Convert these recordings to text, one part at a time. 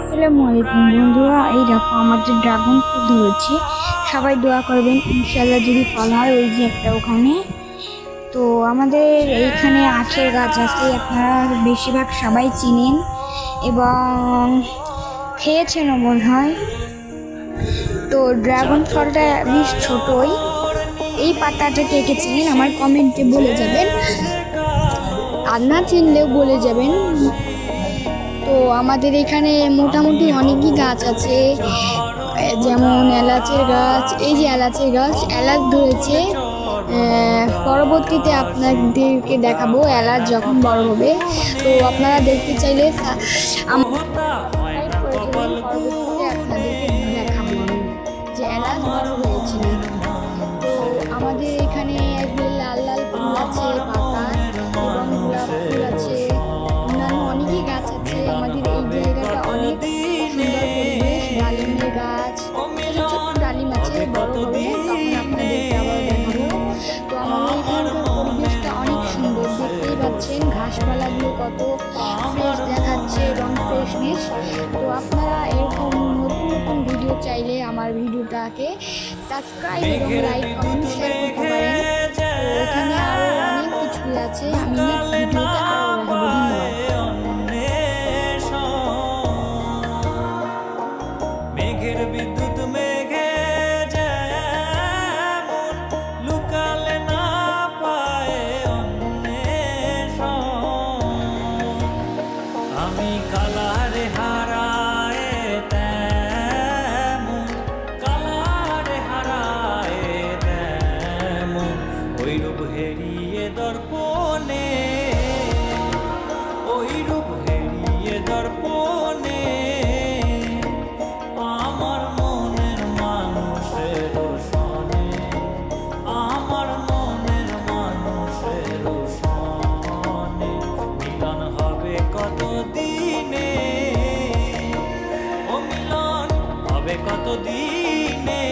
আসসালামু আলাইকুম বন্ধুরা, এই দেখো আমাদের ড্রাগন ফ্রুট ধরেছে। সবাই দোয়া করবেন ইনশাল্লাহ যদি ফল হয়। ওই যে একটা ওখানে। তো আমাদের এইখানে আখের গাছ আছে, আপনারা বেশিরভাগ সবাই চিনেন এবং খেয়েছেনও মনে হয়। তো ড্রাগন ফলটা বেশ ছোটই। এই পাতাটা কে কে চিনেন আমার কমেন্টে বলে যাবেন, আর না চিনলেও বলে যাবেন। তো আমাদের এখানে মোটামুটি অনেকই গাছ আছে, যেমন এলাচের গাছ। এই যে এলাচের গাছ, এলাচ ধরেছে। পরবর্তীতে আপনাদেরকে দেখাবো এলাচ যখন বড় হবে। তো আপনারা দেখতে চাইলে সাবস্ক্রাইব করে দেবেন। পরবর্তীতে আপনাদেরকে দেখাবো আমি যে এলাচ বড় হয়েছে নাকি। তো আমাদের এখানে লাল লাল ফুল আছে পাতার, এবং গোলাপ ফুল আছে, অন্যান্য অনেকই গাছ আছে। আমাদের এই জায়গাটা অনেক সুন্দর পরিবেশ। ডালিমের গাছ, ছোট ছোট ডালিম আছে, বড় হবে তখন আপনাদেরকে আবার দেখাবো। তো আমাদের এখানকার পরিবেশটা অনেক সুন্দর, দেখতেই পাচ্ছেন ঘাসপালাগুলো কত ফ্রেশ দেখাচ্ছে, এবং ফ্রেশনেস। তো আপনারা এরকম নতুন নতুন ভিডিও চাইলে আমার ভিডিওটাকে সাবস্ক্রাইব এবং লাইক কমেন্ট শেয়ার করতে পারেন। তো এখানে আরও অনেক কিছুই আছে, আমি নেক্সট ভিডিওতে আরও দেখাবো। ধন্যবাদ। মেঘের বিদ্যুৎ মেঘে যেমন লুকালে না পায় অন্বেষণ, আমি কালারে হারায় তেমন, কালারে হারায় তেমন, ওই রূপ হেরিয়ে দর্পণে, ওই রূপ হেরিয়ে দর্পণে, আমার মনের মানুষের সনে, আমার মনের মানুষের সনে মিলন হবে কত দিনে, ও মিলন হবে কত দিনে,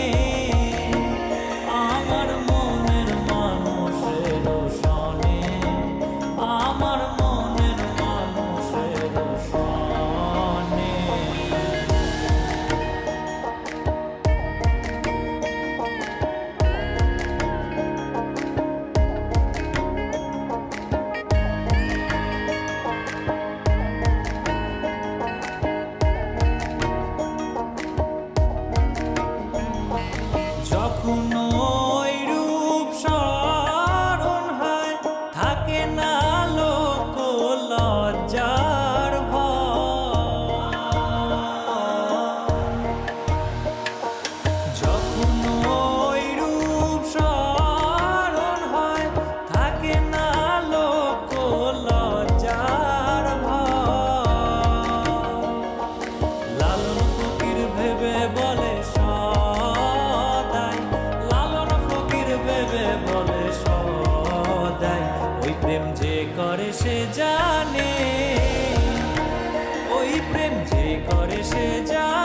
আমার মনের মানুষের সনে, আমার মনের মানুষের সনে। যখন ওই রূপ স্মরণ হয়, থাকে না লোক লজ্জার ভয়। যখন ওই রূপ স্মরণ হয়, থাকে না লোক লজ্জার ভয়। লালন ফকির ভেবে বলে সদাই, লালন ফকির ভেবে বলে সদাই, ওই প্রেম যে করে সে জানে, ওই প্রেম যে করে সে জানে।